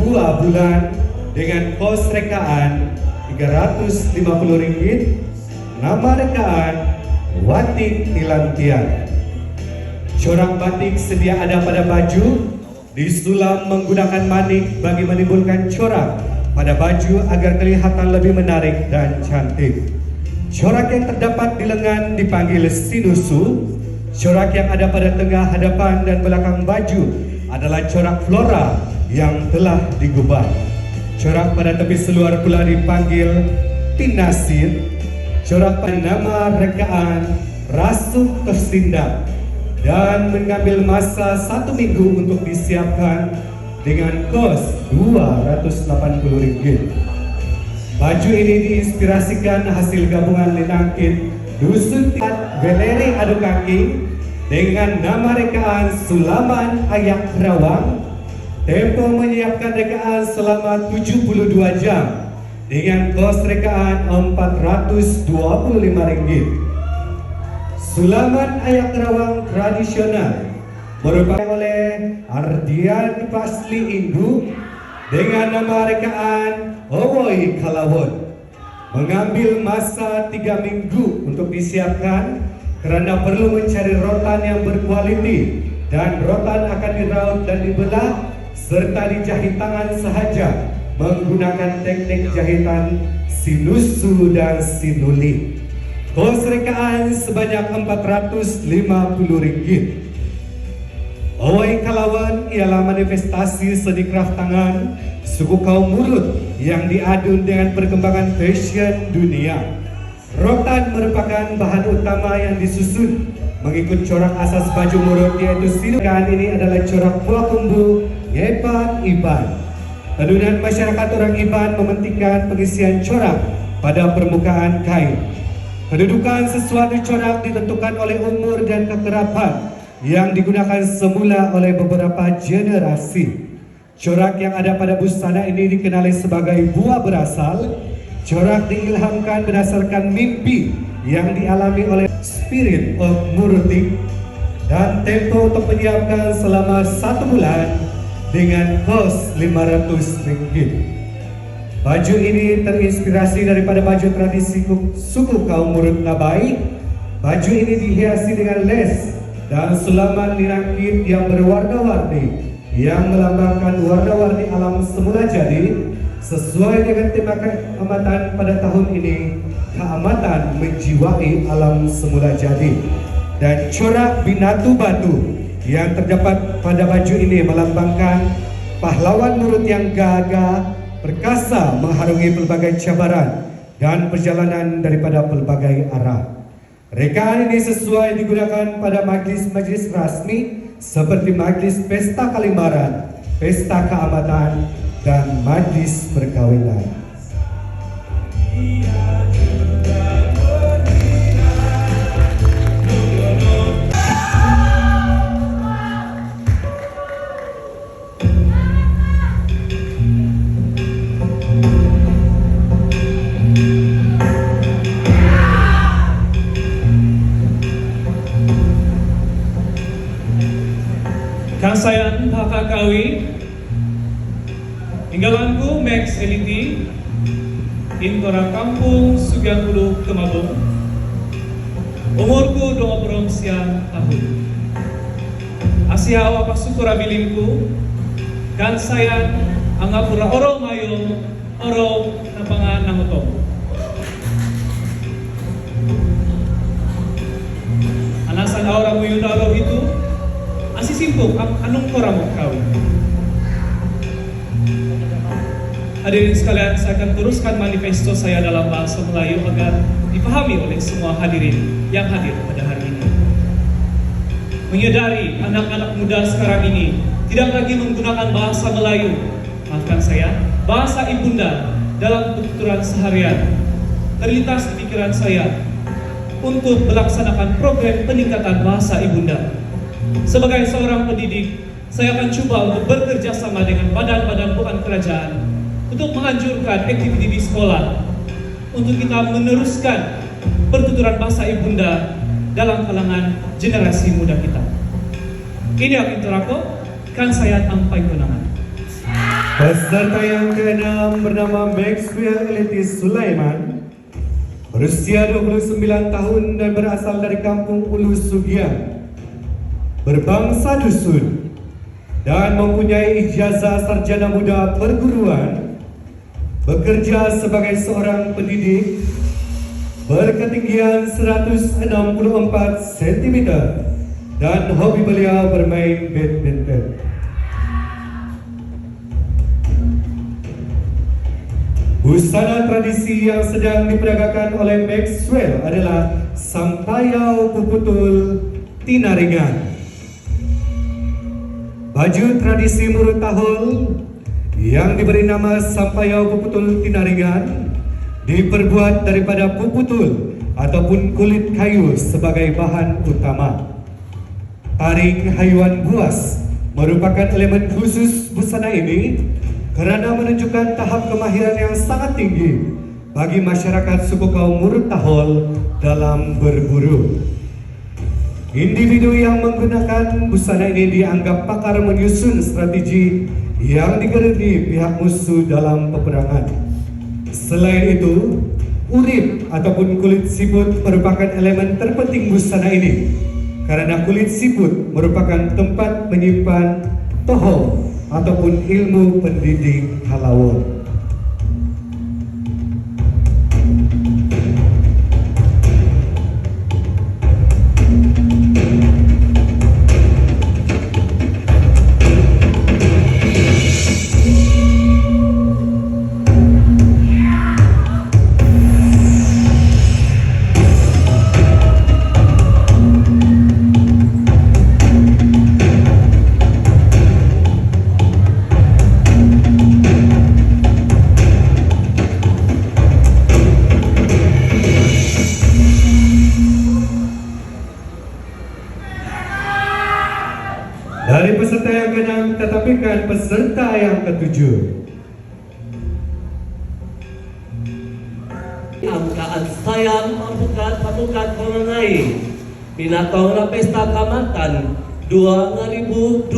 2 bulan dengan kos rekaan Rp350. Nama rekaan Watik Nilantian. Corak batik sedia ada pada baju, disulam menggunakan manik bagi menimbulkan corak pada baju agar kelihatan lebih menarik dan cantik. Corak yang terdapat di lengan dipanggil sinusu. Corak yang ada pada tengah, hadapan, dan belakang baju adalah corak flora yang telah digubah. Corak pada tepi seluar pula dipanggil tinasir. Corak pada nama rekaan rasuk tersindak dan mengambil masa 1 minggu untuk disiapkan dengan kos Rp280. Baju ini diinspirasikan hasil gabungan linangkit Dusun Tiat Beleri Adu Kaki dengan nama rekaan Sulaman Ayak Rawang. Tempo menyiapkan rekaan selama 72 jam dengan kos rekaan Rp425. Sulaman Ayak Rawang tradisional merupakan oleh Ardian Pasli Indu dengan nama rekaan Owoi Kalawon. Mengambil masa 3 minggu untuk disiapkan karena perlu mencari rotan yang berkualiti, dan rotan akan diraut dan dibelah serta dijahit tangan sahaja menggunakan teknik jahitan sinusu dan sinuli. Kos rekaan sebanyak Rp450. Owoi Kalawon ialah manifestasi seni kraft tangan suku kaum Murut yang diadu dengan perkembangan fashion dunia. Rotan merupakan bahan utama yang disusun mengikut corak asas baju Murut, yaitu sinusu. Ini adalah corak Puakumbu Yepan Iban. Tenunan masyarakat orang Iban mementingkan pengisian corak pada permukaan kain. Kedudukan sesuatu corak ditentukan oleh umur dan kekerapan yang digunakan semula oleh beberapa generasi. Corak yang ada pada busana ini dikenali sebagai buah berasal. Corak diilhamkan berdasarkan mimpi yang dialami oleh Spirit of Murutik, dan tempo untuk menyiapkan selama 1 bulan dengan kos Rp500. Baju ini terinspirasi daripada baju tradisi suku kaum Murut Nabai. Baju ini dihiasi dengan les dan sulaman linangkit yang berwarna-warni yang melambangkan warna-warni alam semula jadi. Sesuai dengan tema keamatan pada tahun ini, keamatan menjiwai alam semula jadi. Dan corak binatu batu yang terdapat pada baju ini melambangkan pahlawan Murut yang gagah perkasa mengharungi pelbagai cabaran dan perjalanan daripada pelbagai arah. Rekaan ini sesuai digunakan pada majlis-majlis rasmi seperti majlis pesta kalimaran, pesta keamatan, dan majlis perkawinan. Kasayan Pakakawi, tinggalanku Max Eliti, Intora Kampung Sugiantulu Temabung, umurku 29 tahun. Asia awak syukur abilingku, kansayan angapura oro mayo, oro napangan nangutong. Anasan aura mo yun araw itu, asisimpok anong koramo kawin. Hadirin sekalian, saya akan teruskan manifesto saya dalam bahasa Melayu agar dipahami oleh semua hadirin yang hadir pada hari ini. Menyadari anak-anak muda sekarang ini tidak lagi menggunakan bahasa Melayu, maafkan saya, bahasa ibunda dalam penuturan seharian. Terlintas di pikiran saya untuk melaksanakan program peningkatan bahasa ibunda. Sebagai seorang pendidik, saya akan coba untuk bekerja sama dengan badan-badan bukan kerajaan untuk menganjurkan aktiviti di sekolah untuk kita meneruskan pertuturan bahasa ibunda dalam kalangan generasi muda kita. Ini yang interako, kan saya ampai kenangan. Peserta yang keenam bernama Maxwell Elitis Sulaiman, berusia 29 tahun dan berasal dari kampung Ulu Sugian, berbangsa dusun, dan mempunyai ijazah sarjana muda perguruan, bekerja sebagai seorang pendidik, berketinggian 164 cm, dan hobi beliau bermain badminton. Busana tradisi yang sedang diperdagangkan oleh Maxwell adalah Sampayau Puputul Tinaringan. Baju tradisi Murut Tahul yang diberi nama Sampayau Puputul Tinaringan diperbuat daripada puputul ataupun kulit kayu sebagai bahan utama. Taring hayuan buas merupakan elemen khusus busana ini karena menunjukkan tahap kemahiran yang sangat tinggi bagi masyarakat suku kaum Murut Tahul dalam berburu. Individu yang menggunakan busana ini dianggap pakar menyusun strategi yang digerendi pihak musuh dalam peperangan. Selain itu, urip ataupun kulit siput merupakan elemen terpenting busana ini karena kulit siput merupakan tempat menyimpan toho ataupun ilmu pendidik halawon. Dari peserta yang keenam, tetapikan peserta yang ketujuh. Angkaan sayang pamukat koronai Binatang na pesta kamatan 2022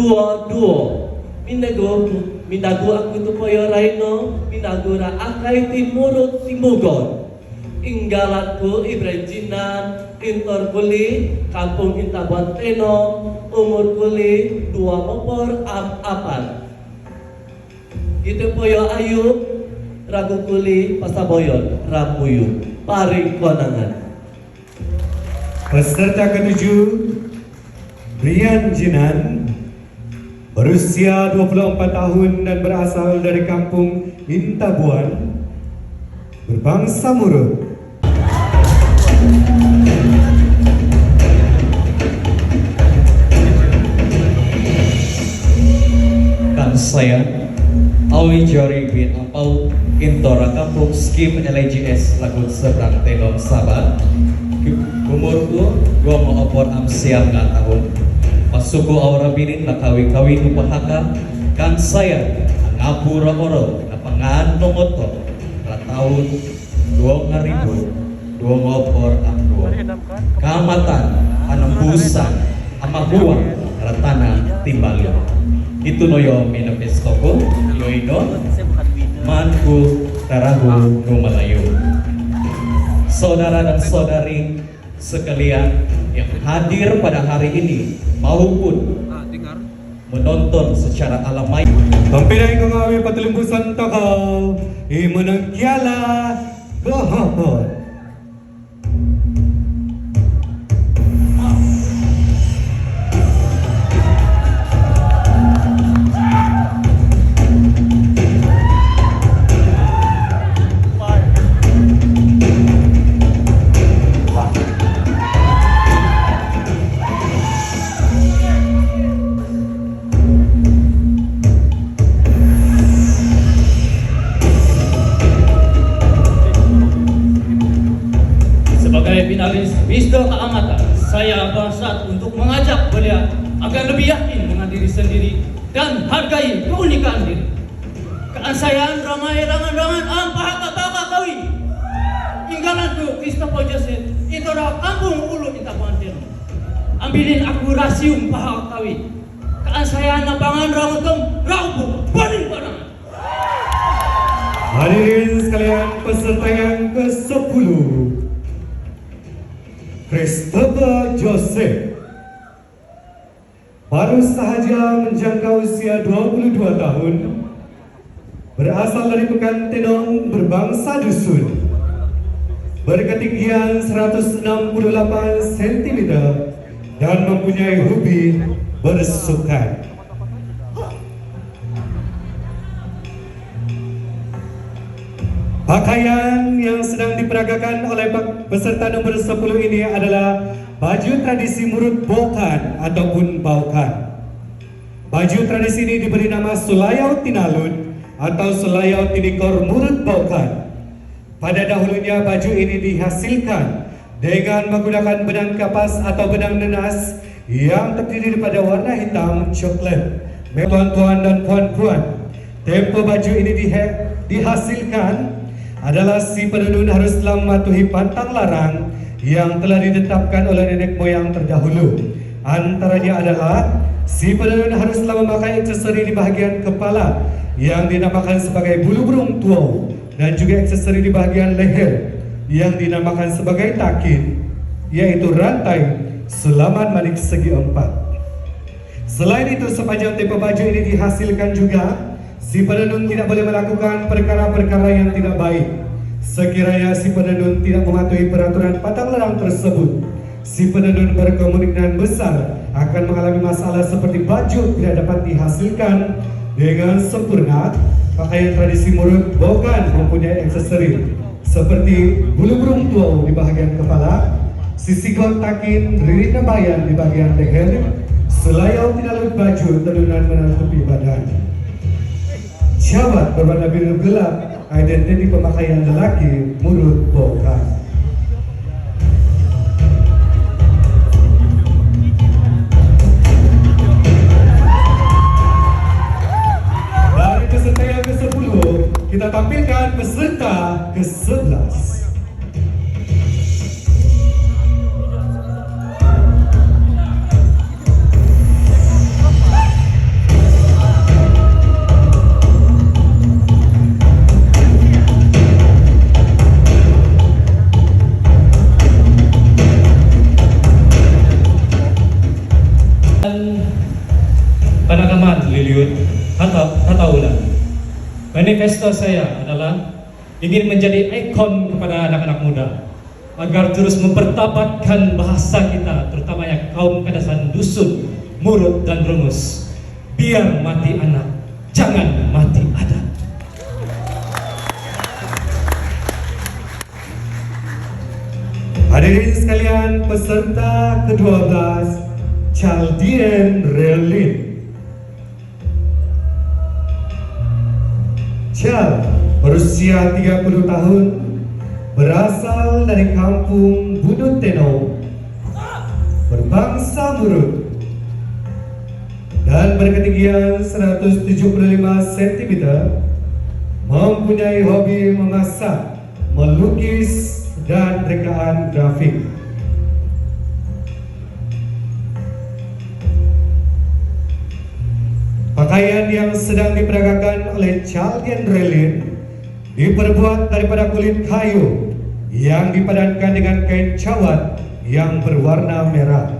Minago aku tu poyo raino Minago na akay timurot timugon Inggalatku Ibrejinan Intor kuli Kampung Intabuan Teno Umur kuli 2 mopor apan Gitu poyo ayub Ragu kuli pasaboyon Rapuyu Paring konangan Peserta ketujuh, Brian Jinan, berusia 24 tahun dan berasal dari kampung Intabuan, berbangsa Murut. Kan saya, Awi Jori bin Ampau, Intora Kampung Skim LGS Lagun Seberang Telom Sabah. Umurku, gua mau opor amsiam nggak tahun. Pasuku aura binin nakawi-kawi upahaka. Kan saya, ngapura oro, napangan nomoto. Tahun 2000, dua ngopor amdo. Kamatan, anembusan, amahuang, ratana timbalio. Itu noyo minapes toko, yoino, manku, tarahu, numalayo. Saudara dan saudari sekalian yang hadir pada hari ini maupun menonton secara alamai. Pampirai kong patulimbusan toko, imunang kiala, gohopon. Finalis Wisdo Keamatan, saya bersat untuk mengajak beliau agar lebih yakin dengan diri sendiri dan hargai keunikan diri. Keansayaan ramai rangan-rangan ampah kata kawi. Inggalanku Christopher Joseph, itu adalah kampung ulu kita pantin. Ambilin aku rasium paha kawi. Keansayaan nabangan rangutum raubu paling panang. Hadirin sekalian, peserta yang ke-10, Christopher Joseph, baru sahaja menjangkau usia 22 tahun, berasal dari Pekan Tenong, berbangsa dusun, berketinggian 168 cm dan mempunyai hobi bersukan. Pakaian yang sedang diperagakan oleh peserta nomor 10 ini adalah baju tradisi Murut Bokan ataupun Baukan. Baju tradisi ini diberi nama Sulayau Tinalun atau Sulayau Tinikor Murut Baukan. Pada dahulunya baju ini dihasilkan dengan menggunakan benang kapas atau benang nenas yang terdiri daripada warna hitam coklat. Tuan-tuan dan puan-puan, tempo baju ini dihasilkan adalah si penenun harus mematuhi pantang larang yang telah ditetapkan oleh nenek moyang terdahulu. Antaranya adalah si penenun haruslah memakai aksesori di bahagian kepala yang dinamakan sebagai bulu burung tuau dan juga aksesori di bahagian leher yang dinamakan sebagai takin, yaitu rantai sulaman manik segi 4. Selain itu, sepanjang tempo baju ini dihasilkan juga, si penenun tidak boleh melakukan perkara-perkara yang tidak baik. Sekiranya si penenun tidak mematuhi peraturan pantang larang tersebut, si penenun berkemungkinan besar akan mengalami masalah seperti baju tidak dapat dihasilkan dengan sempurna. Pakaian tradisi Murut Bokan mempunyai aksesori seperti bulu burung tuau di bahagian kepala, sisigon takin, ririt nabayan di bahagian leher, selayau tinalun baju tenunan menutupi badan. Jawat berwarna biru gelap, identiti pemakaian lelaki Murut Bokan. Dari peserta yang ke-10, kita tampilkan peserta ke-11. Panakaman Liliut Hataulan. Manifesto saya adalah ingin menjadi ikon kepada anak-anak muda agar terus mempertabatkan bahasa kita, terutamanya kaum kadasan dusun, Murut dan Rumus. Biar mati anak, jangan mati adat. Hadirin sekalian, peserta ke-12, Chaldian Relin. Chal berusia 30 tahun, berasal dari kampung Budut Tenong, berbangsa Murut, dan berketinggian 175 cm, mempunyai hobi memasak, melukis, dan rekaan grafik. Pakaian yang sedang diperagakan oleh Chaldian Relin diperbuat daripada kulit kayu yang dipadankan dengan kain cawat yang berwarna merah.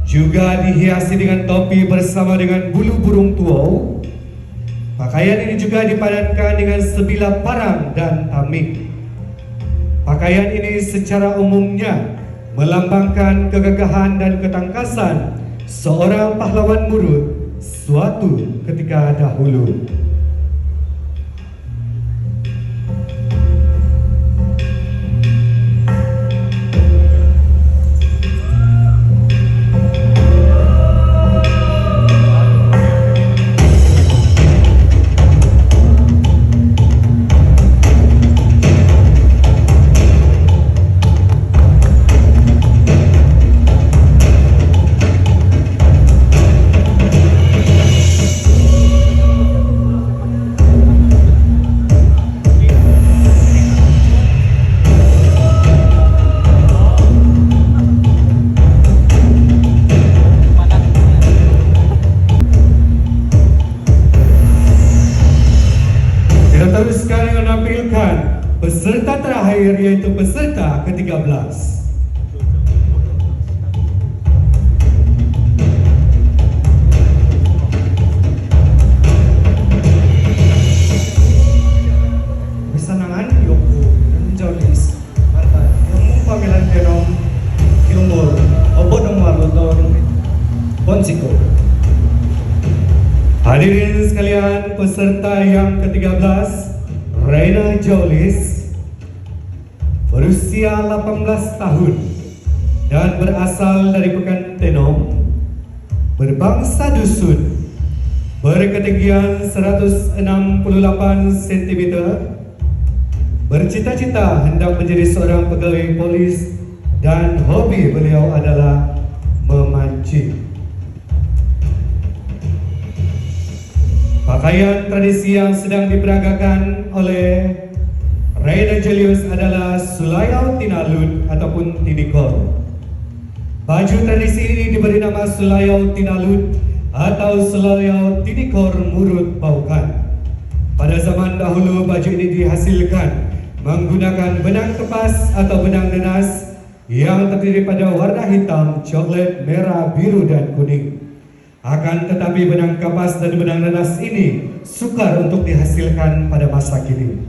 Juga dihiasi dengan topi bersama dengan bulu burung tuau. Pakaian ini juga dipadankan dengan sebilah parang dan tamik. Pakaian ini secara umumnya melambangkan kegagahan dan ketangkasan seorang pahlawan Murut suatu ketika dahulu. Seterusnya menampilkan peserta terakhir yaitu peserta ke-13. Pesanangan Yoko Jolis Marta yung pamilan Tenom Kilumor Obodong Malutong Ponsiko. Hadirin sekalian, peserta yang ke-13 Reina Jolis berusia 18 tahun dan berasal dari Pekan Tenom, berbangsa dusun, berketinggian 168 cm, bercita-cita hendak menjadi seorang pegawai polis dan hobi beliau adalah memancing. Pakaian tradisi yang sedang diperagakan oleh Reina Julius adalah Sulayau Tinalun ataupun Tinikor. Baju tradisi ini diberi nama Sulayau Tinalun atau Sulayau Tinikor Murut Baukan. Pada zaman dahulu baju ini dihasilkan menggunakan benang kepas atau benang nenas yang terdiri pada warna hitam, coklat, merah, biru, dan kuning. Akan tetapi benang kapas dan benang nanas ini sukar untuk dihasilkan pada masa kini.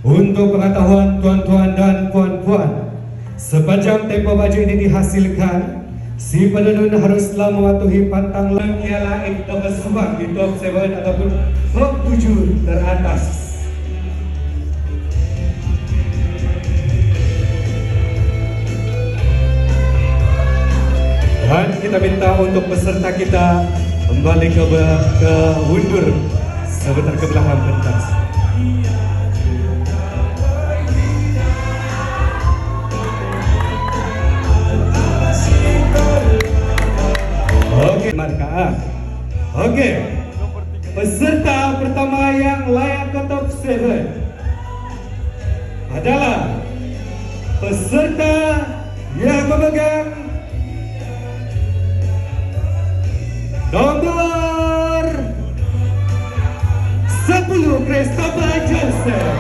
Untuk pengetahuan tuan-tuan dan puan-puan, sepanjang tempo baju ini dihasilkan, si penenun haruslah mematuhi pantang ialah terbesar di top 7 ataupun top 7 teratas. Dan kita minta untuk peserta kita kembali ke mundur sebentar ke belakang pentas. Oke, marka A. Oke. Peserta pertama yang layak ke top 7 adalah peserta yang memegang nomor 10 Christopher Johnson.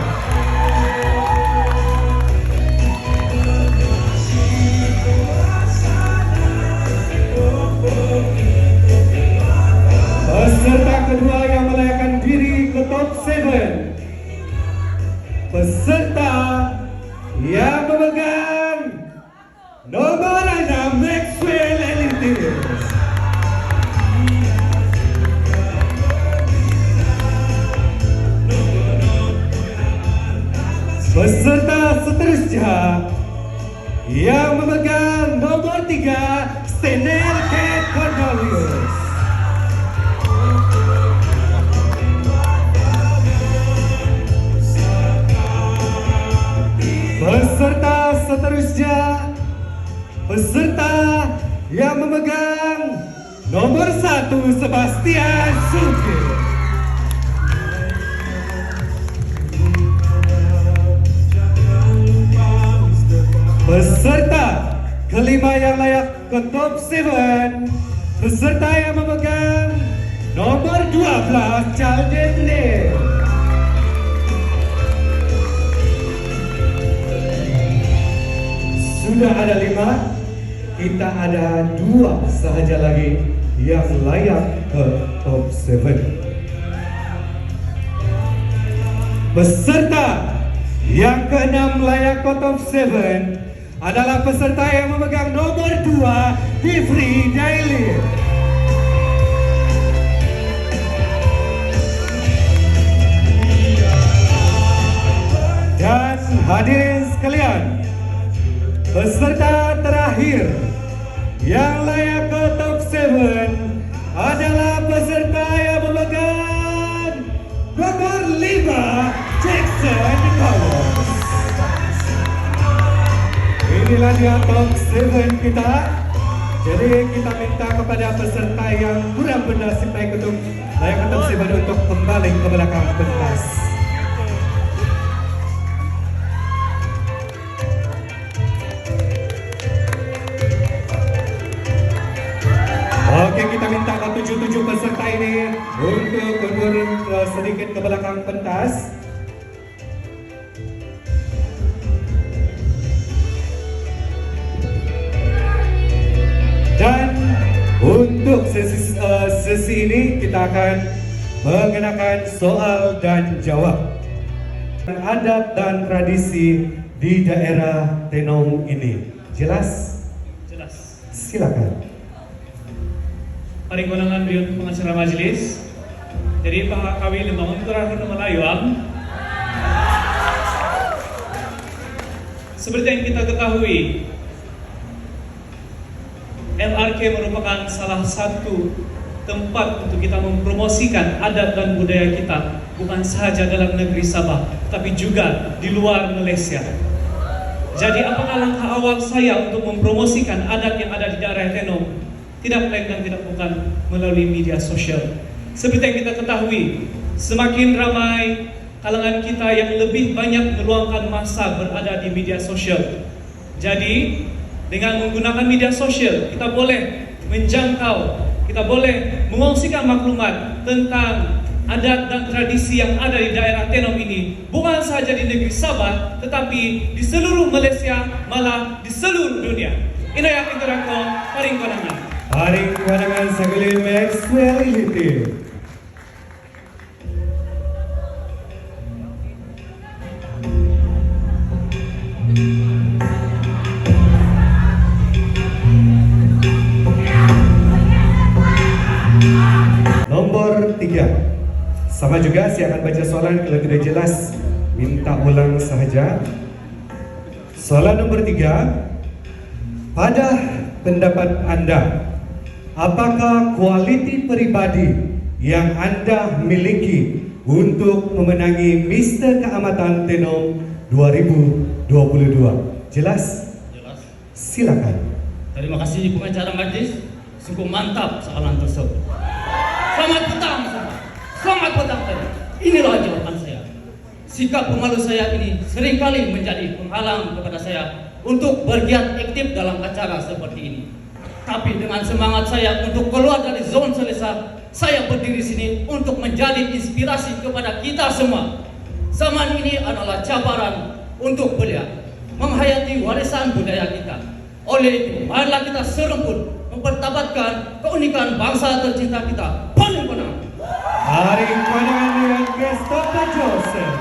Peserta kedua yang melayakkan diri ke top 7, peserta yang memegang nomor 6 Maxwell Elitis. Peserta seterusnya yang memegang nomor 3 Stenel Kate Cornelius. Peserta seterusnya, peserta yang memegang nomor 1 Sebastian Suki. Peserta kelima yang layak ke top 7, peserta yang memegang nomor 12 Chalden Lee. Sudah ada 5, kita ada 2 sahaja lagi yang layak ke top 7. Peserta yang ke-6 layak ke top 7 adalah peserta yang memegang nomor 2 Tifri Daily. Dan hadirin sekalian, peserta terakhir yang layak ke top 7 adalah peserta yang memegang nomor 5 Jackson Collins. Inilah dia top 7 kita. Jadi kita minta kepada peserta yang kurang bernasib baik untuk layak ke top 7 untuk kembali ke belakang pentas. Oke, kita minta ke 7 peserta ini untuk mundur sedikit ke belakang pentas. untuk sesi ini kita akan mengenakan soal dan jawab adat dan tradisi di daerah Tenom ini. Jelas? Jelas. Silakan. Paring konangan beliau pengacara majelis. Jadi Pak Kami Lembangun terakhir Melayu seperti yang kita ketahui, LRK merupakan salah satu tempat untuk kita mempromosikan adat dan budaya kita, bukan saja dalam negeri Sabah, tapi juga di luar Malaysia. Jadi apakah langkah awal saya untuk mempromosikan adat yang ada di daerah Tenom? Tidak lain dan tidak bukan melalui media sosial. Seperti yang kita ketahui, semakin ramai kalangan kita yang lebih banyak meluangkan masa berada di media sosial. Jadi, dengan menggunakan media sosial, kita boleh menjangkau, kita boleh mengongsikan maklumat tentang adat dan tradisi yang ada di daerah Tenom ini, bukan saja di negeri Sabah, tetapi di seluruh Malaysia, malah di seluruh dunia. Ini yang kita rakam, paring konangan. Paring konangan Sagilin Maxwell Iliti. Nomor 3. Sama juga saya akan baca soalan, kalau tidak jelas minta ulang sahaja. Soalan nomor 3. Pada pendapat Anda, apakah kualiti pribadi yang Anda miliki untuk memenangi Mister Keamatan Tenom 2022? Jelas? Jelas. Silakan. Terima kasih pengacara majlis. Sungguh mantap soalan tersebut. Selamat petang semua. Selamat petang tadi. Inilah jawaban saya. Sikap pemalu saya ini seringkali menjadi penghalang kepada saya untuk bergiat aktif dalam acara seperti ini. Tapi dengan semangat saya untuk keluar dari zon selesa, saya berdiri sini untuk menjadi inspirasi kepada kita semua. Zaman ini adalah cabaran untuk belia, menghayati warisan budaya kita. Oleh itu, marilah kita seremput mempertabatkan keunikan bangsa tercinta kita. Paling benar. Paring konangan dengan Christopher Joseph.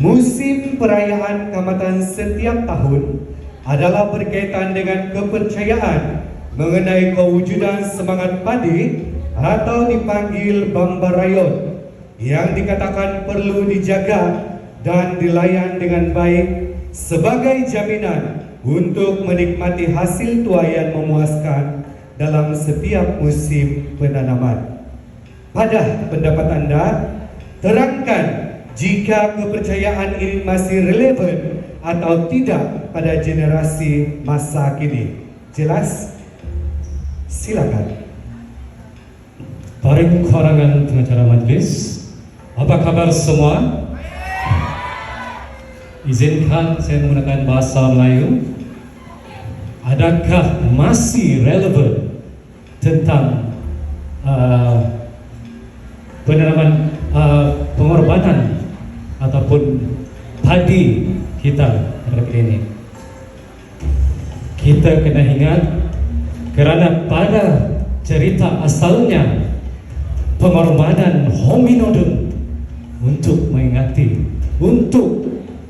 Musim perayaan Keamatan setiap tahun adalah berkaitan dengan kepercayaan mengenai kewujudan semangat padi atau dipanggil Bambarayon yang dikatakan perlu dijaga dan dilayan dengan baik sebagai jaminan untuk menikmati hasil tuai memuaskan dalam setiap musim penanaman. Pada pendapat Anda, terangkan jika kepercayaan ini masih relevan atau tidak pada generasi masa kini. Jelas? Silakan. Paring konangan pengacara majlis, apa kabar semua? Izinkan saya menggunakan bahasa Melayu. Adakah masih relevan tentang penanaman pengorbanan ataupun padi kita pada ini? Kita kena ingat, kerana pada cerita asalnya pengorbanan hominodum untuk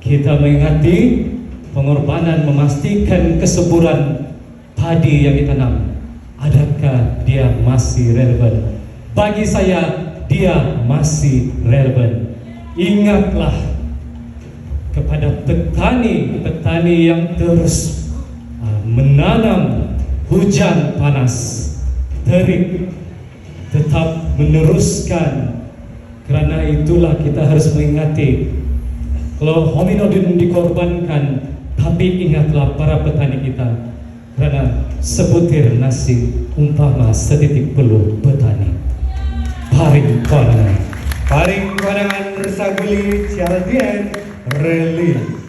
kita mengingati pengorbanan memastikan kesuburan padi yang ditanam. Adakah dia masih relevan? Bagi saya, dia masih relevan. Ingatlah kepada petani yang terus menanam hujan panas, terik, tetap meneruskan. Kerana itulah kita harus mengingati, kalau hominodum dikorbankan, tapi ingatlah para petani kita, kerana sebutir nasi umpama setitik peluh petani. Paring konangan. Paring konangan Resaguli Chaldian Reli.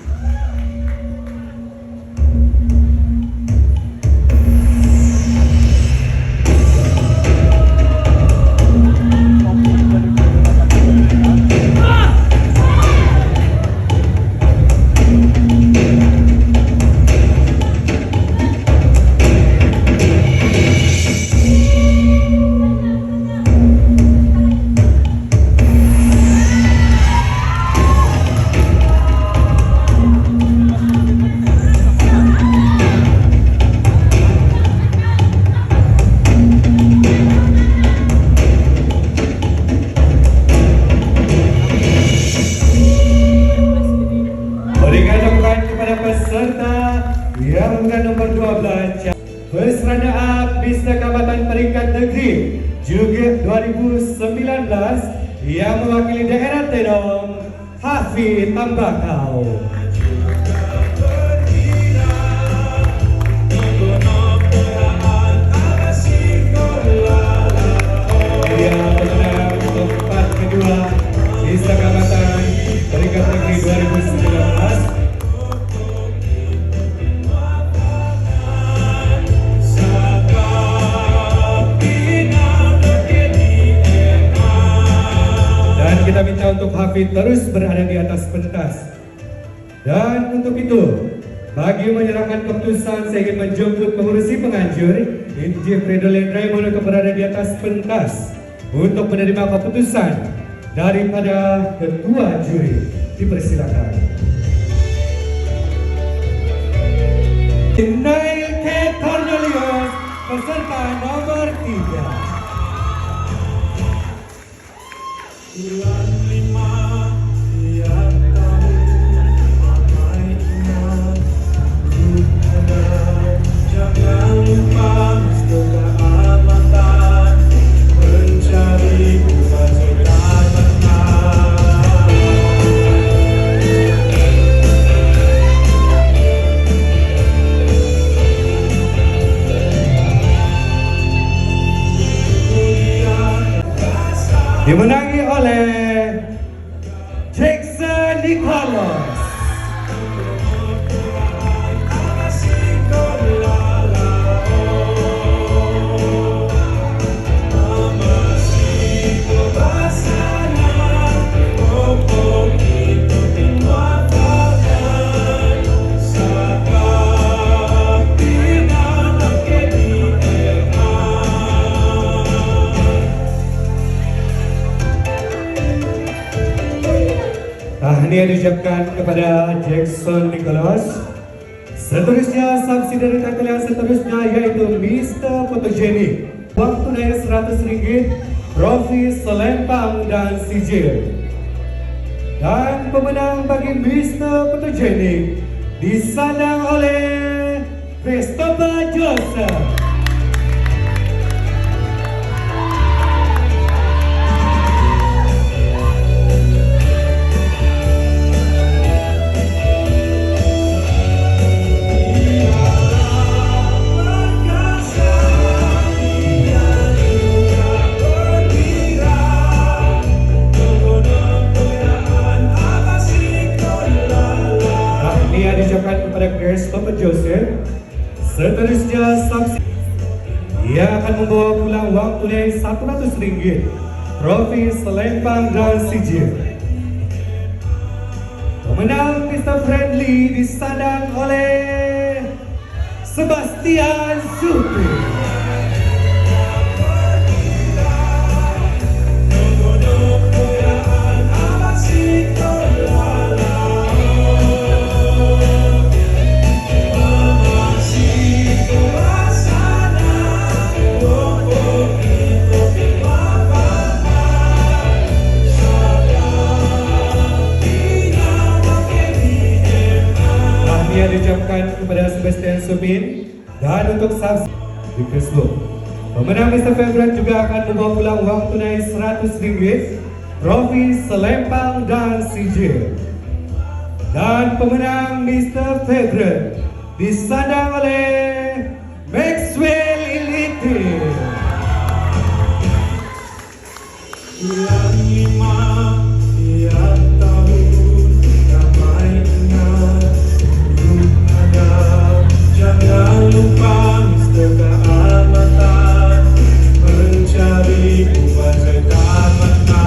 Yang bukan nomor 12 First runner up Miss Jabatan Peringkat Negeri juga 2019 yang mewakili daerah Tenom, Hafid Tambakau. Dia pemenang tempat kedua Miss Jabatan Peringkat Negeri 2019. Kita minta untuk Hafid terus berada di atas pentas. Dan untuk itu, bagi menyerahkan keputusan saya ingin menjemput pengurusi penganjur Inti Fredolin Raymond untuk berada di atas pentas untuk menerima keputusan daripada ketua juri. Dipersilakan. Nail K. Cornelius, peserta nomor 3. Bulan 5 tiap tahun ramai ingat Tuhan, jangan lupa mustaka amatan mencari bukan setan. Dimenangi oleh Jackson Nicholas. Tahniah diucapkan kepada Jackson Nicholas. Seterusnya subsidiary title yang seterusnya yaitu Mr. Photogenic. Uang tunai RM100, trofi selempang dan sijil. Dan pemenang bagi Mr. Photogenic disandang oleh Christopher Joseph. Kepada Christopher Joseph. Seterusnya ia akan membawa pulang uang tunai RM100, trofi selempang dan sijil. Pemenang Mr. Friendly disandang oleh Sebastian Supri. Diucapkan kepada Sebastian Subin. Dan untuk subs di Facebook, pemenang Mr. Favorite juga akan membawa pulang uang tunai RM100, trofi selempang dan sijil. Dan pemenang Mr. Favorite disandang oleh Maxwell Iliti. Bulan 5 tiap tahun ramai ingat Tuhan, jangan lupa mustaka amatan mencari bukan setan mata.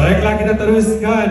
Baiklah, kita teruskan